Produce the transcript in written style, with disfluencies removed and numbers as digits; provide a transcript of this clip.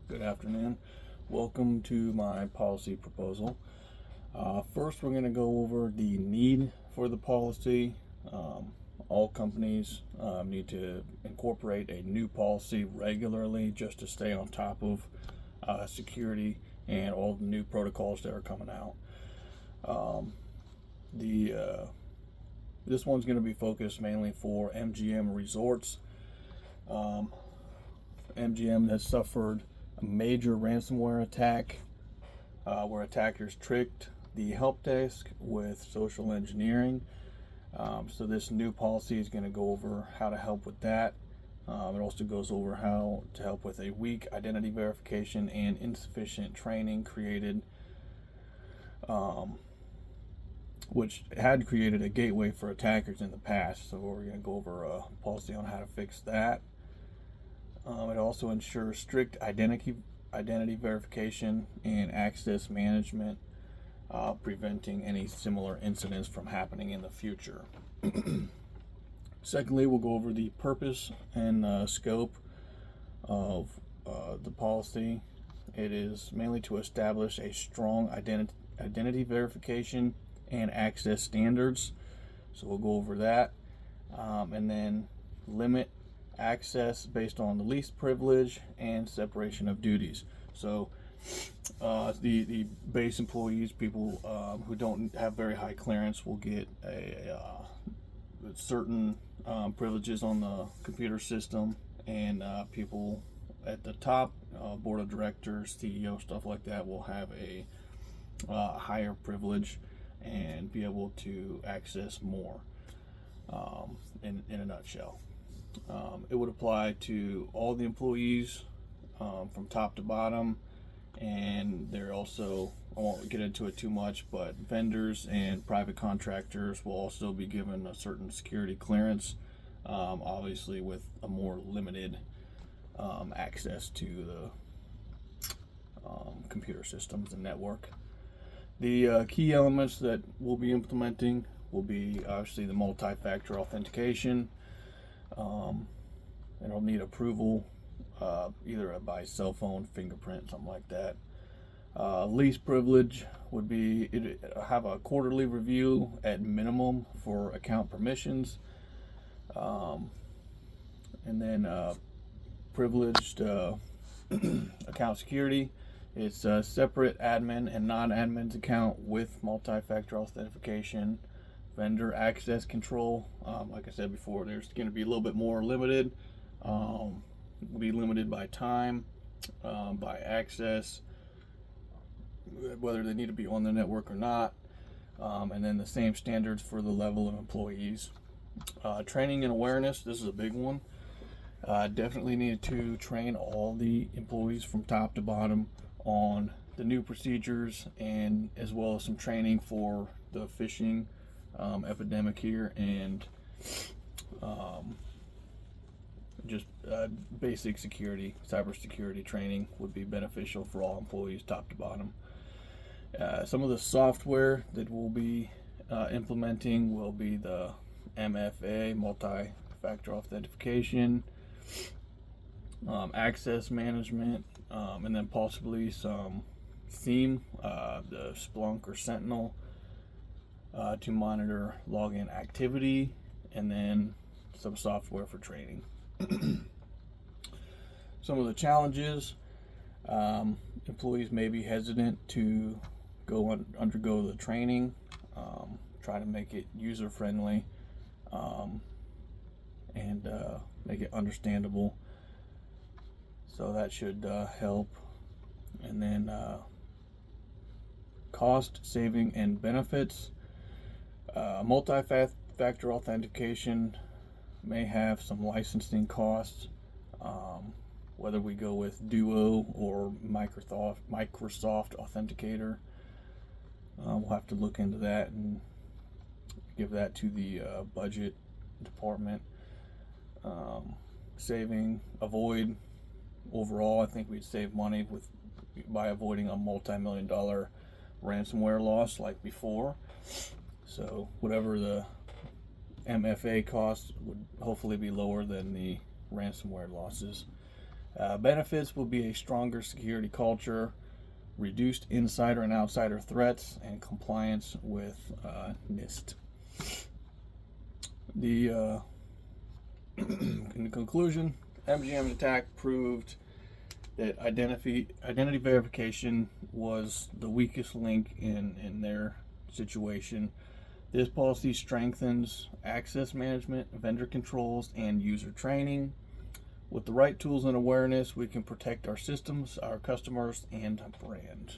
Good afternoon. Welcome to my policy proposal. First, we're going to go over the need for the policy. All companies need to incorporate a new policy regularly just to stay on top of security and all the new protocols that are coming out. This one's going to be focused mainly for MGM resorts. MGM has suffered a major ransomware attack where attackers tricked the help desk with social engineering. So this new policy is going to go over how to help with that. It also goes over how to help with a weak identity verification and insufficient training created, which had created a gateway for attackers in the past. So we're going to go over a policy on how to fix that. It also ensures strict identity verification and access management, preventing any similar incidents from happening in the future. Secondly, we'll go over the purpose and scope of the policy. It is mainly to establish a strong identity verification and access standards. So we'll go over that. And then limit access based on the least privilege and separation of duties. So the base employees, people who don't have very high clearance, will get certain privileges on the computer system, and people at the top, board of directors, CEO, stuff like that, will have a higher privilege and be able to access more. In a nutshell. It would apply to all the employees from top to bottom, and they're also, I won't get into it too much, but vendors and private contractors will also be given a certain security clearance, obviously with a more limited access to the computer systems and network. The key elements that we'll be implementing will be obviously the multi-factor authentication. It'll need approval either by cell phone, fingerprint, something like that. Least privilege would be have a quarterly review at minimum for account permissions, and then privileged account security. It's a separate admin and non-admin's account with multi-factor authentication. Vendor access control, like I said before, there's going to be a little bit more limited. Will be limited by time, by access, whether they need to be on the network or not, and then the same standards for the level of employees. Training and awareness, this is a big one. Definitely need to train all the employees from top to bottom on the new procedures, and as well as some training for the phishing epidemic here, and just basic security, cybersecurity training would be beneficial for all employees, top to bottom. Some of the software that we'll be implementing will be the MFA, multi-factor authentication, access management, and then possibly some theme, the Splunk or Sentinel, to monitor login activity, and then some software for training. Some of the challenges, employees may be hesitant to undergo the training, try to make it user friendly, and make it understandable. So that should help. And then cost, saving, and benefits. Multi-factor authentication may have some licensing costs, whether we go with Duo or Microsoft Authenticator. We'll have to look into that and give that to the budget department. Overall, I think we'd save money by avoiding a multi-million-dollar ransomware loss like before. So whatever the MFA costs would hopefully be lower than the ransomware losses. Benefits will be a stronger security culture, reduced insider and outsider threats, and compliance with NIST. In conclusion, MGM attack proved that identity verification was the weakest link in their situation. This policy strengthens access management, vendor controls, and user training. With the right tools and awareness, we can protect our systems, our customers, and brand.